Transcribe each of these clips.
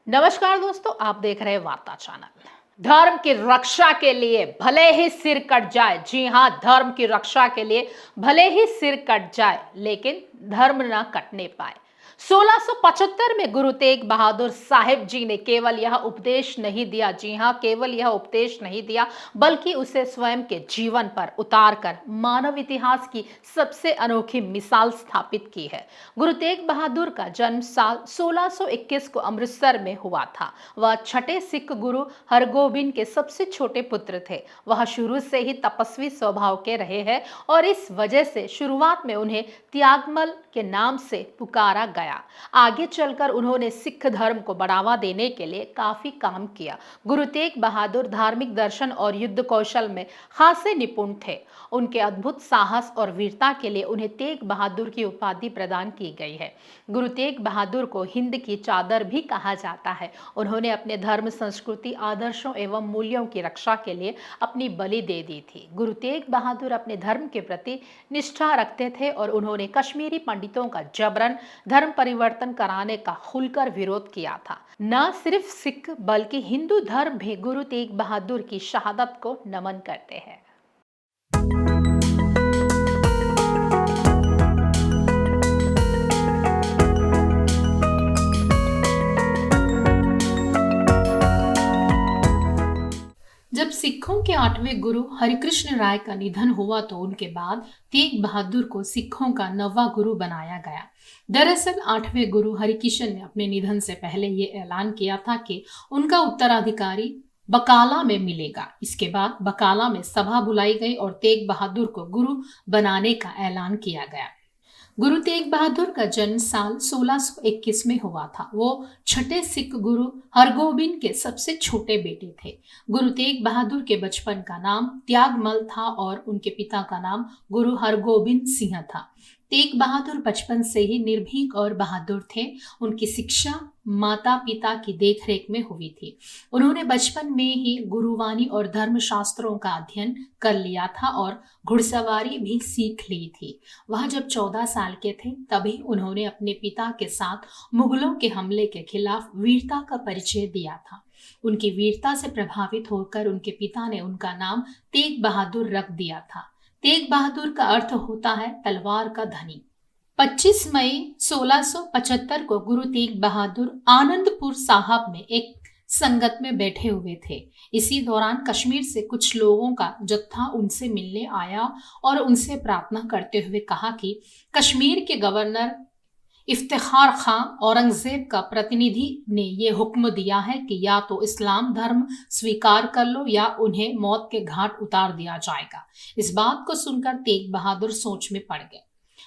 नमस्कार दोस्तों, आप देख रहे हैं वार्ता चैनल। धर्म की रक्षा के लिए भले ही सिर कट जाए, जी हाँ, धर्म की रक्षा के लिए भले ही सिर कट जाए, लेकिन धर्म ना कटने पाए। 1675 में गुरु तेग बहादुर साहिब जी ने केवल यह उपदेश नहीं दिया, जी हाँ, केवल यह उपदेश नहीं दिया, बल्कि उसे स्वयं के जीवन पर उतार कर मानव इतिहास की सबसे अनोखी मिसाल स्थापित की है। गुरु तेग बहादुर का जन्म साल 1621 को अमृतसर में हुआ था। वह छठे सिख गुरु हरगोबिंद के सबसे छोटे पुत्र थे। वह शुरू से ही तपस्वी स्वभाव के रहे हैं और इस वजह से शुरुआत में उन्हें त्यागमल के नाम से पुकारा गया। आगे चलकर उन्होंने सिख धर्म को बढ़ावा देने के लिए काफी काम किया। गुरु तेग बहादुर धार्मिक दर्शन और युद्ध कौशल में खासे निपुण थे। उनके अद्भुत साहस और वीरता के लिए उन्हें तेग बहादुर की उपाधि प्रदान की गई है। गुरु तेग बहादुर को हिंद की चादर भी कहा जाता है। उन्होंने अपने धर्म, संस्कृति, आदर्शों एवं मूल्यों की रक्षा के लिए अपनी बलि दे दी थी। गुरु तेग बहादुर अपने धर्म के प्रति निष्ठा रखते थे और उन्होंने कश्मीरी पंडितों का जबरन धर्म परिवर्तन कराने का खुलकर विरोध किया था। न सिर्फ सिख बल्कि हिंदू धर्म भी गुरु तेग बहादुर की शहादत को नमन करते हैं। जब सिखों के 8वें गुरु हरिकृष्ण राय का निधन हुआ तो उनके बाद तेग बहादुर को सिखों का 9वां गुरु बनाया गया। दरअसल 8वें गुरु हरिकृष्ण ने अपने निधन से पहले ये ऐलान किया था कि उनका उत्तराधिकारी बकाला में मिलेगा। इसके बाद बकाला में सभा बुलाई गई और तेग बहादुर को गुरु बनाने का ऐलान किया गया। गुरु तेग बहादुर का जन्म साल 1621 में हुआ था। वो छठे सिख गुरु हरगोबिंद के सबसे छोटे बेटे थे। गुरु तेग बहादुर के बचपन का नाम त्यागमल था और उनके पिता का नाम गुरु हरगोबिंद सिंह था। तेग बहादुर बचपन से ही निर्भीक और बहादुर थे। उनकी शिक्षा माता पिता की देखरेख में हुई थी। उन्होंने बचपन में ही गुरुवाणी और धर्म शास्त्रों का अध्ययन कर लिया था और घुड़सवारी भी सीख ली थी। वह जब 14 साल के थे तभी उन्होंने अपने पिता के साथ मुगलों के हमले के खिलाफ वीरता का परिचय दिया था। उनकी वीरता से प्रभावित होकर उनके पिता ने उनका नाम तेग बहादुर रख दिया था। तेग बहादुर का अर्थ होता है तलवार का धनी। 25 मई 1675 को गुरु तेग बहादुर आनंदपुर साहब में एक संगत में बैठे हुए थे। इसी दौरान कश्मीर से कुछ लोगों का जत्था उनसे मिलने आया और उनसे प्रार्थना करते हुए कहा कि कश्मीर के गवर्नर इफ्तिखार खां औरंगजेब का प्रतिनिधि ने यह हुक्म दिया है कि या तो इस्लाम धर्म स्वीकार कर लो या उन्हें मौत के घाट उतार दिया जाएगा। इस बात को सुनकर तेग बहादुर सोच में पड़ गए।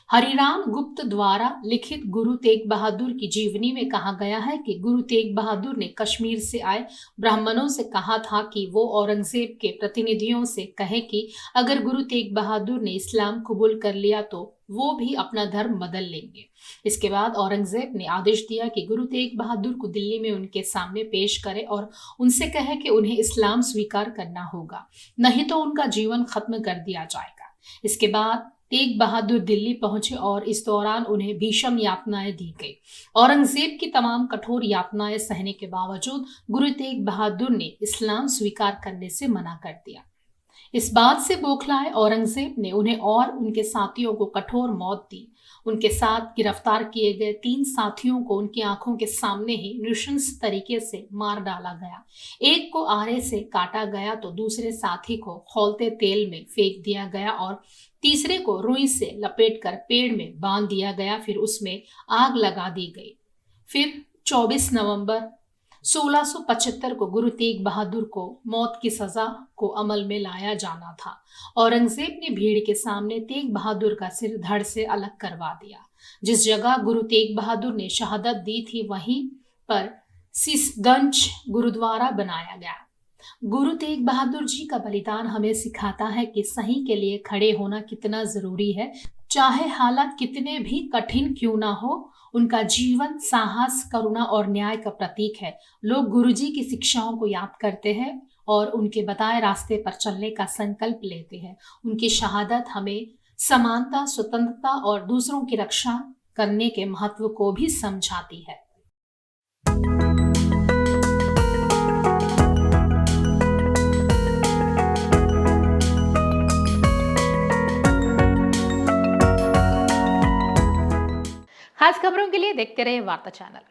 हरिराम गुप्त द्वारा लिखित गुरु तेग बहादुर की जीवनी में कहा गया है कि गुरु तेग बहादुर ने कश्मीर से आए ब्राह्मणों से कहा था कि वो औरंगजेब के प्रतिनिधियों से कहे कि अगर गुरु तेग बहादुर ने इस्लाम कबूल कर लिया तो वो भी अपना धर्म बदल लेंगे। इसके बाद औरंगजेब ने आदेश दिया कि गुरु तेग बहादुर को दिल्ली में उनके सामने पेश करे और उनसे कहे कि उन्हें इस्लाम स्वीकार करना होगा, नहीं तो उनका जीवन खत्म कर दिया जाएगा। इसके बाद तेग बहादुर दिल्ली पहुंचे और इस दौरान उन्हें भीषण यातनाएं दी गई। औरंगजेब की तमाम कठोर यातनाएं सहने के बावजूद गुरु तेग बहादुर ने इस्लाम स्वीकार करने से मना कर दिया। इस बात से बौखलाए औरंगजेब ने उन्हें और उनके साथियों को कठोर मौत दी। उनके साथ गिरफ्तार किए गए 3 साथियों को उनकी आंखों के सामने ही नृशंस तरीके से मार डाला गया। एक को आरे से काटा गया तो दूसरे साथी को खौलते तेल में फेंक दिया गया और तीसरे को रुई से लपेटकर पेड़ में बांध दिया गया। फिर उसमें आग लगा दी गई। फिर 24 नवंबर 1675 को गुरु तेग बहादुर को मौत की सजा को अमल में लाया जाना था। औरंगजेब ने भीड़ के सामने तेग बहादुर का सिर धड़ से अलग करवा दिया। जिस जगह गुरु तेग बहादुर ने शहादत दी थी वहीं पर सीसगंज गुरुद्वारा बनाया गया। गुरु तेग बहादुर जी का बलिदान हमें सिखाता है कि सही के लिए खड़े होना कितना जरूरी है। चाहे हालात कितने भी कठिन क्यों ना हो, उनका जीवन साहस, करुणा और न्याय का प्रतीक है। लोग गुरुजी की शिक्षाओं को याद करते हैं और उनके बताए रास्ते पर चलने का संकल्प लेते हैं। उनकी शहादत हमें समानता, स्वतंत्रता और दूसरों की रक्षा करने के महत्व को भी समझाती है। खास खबरों के लिए देखते रहे वार्ता चैनल।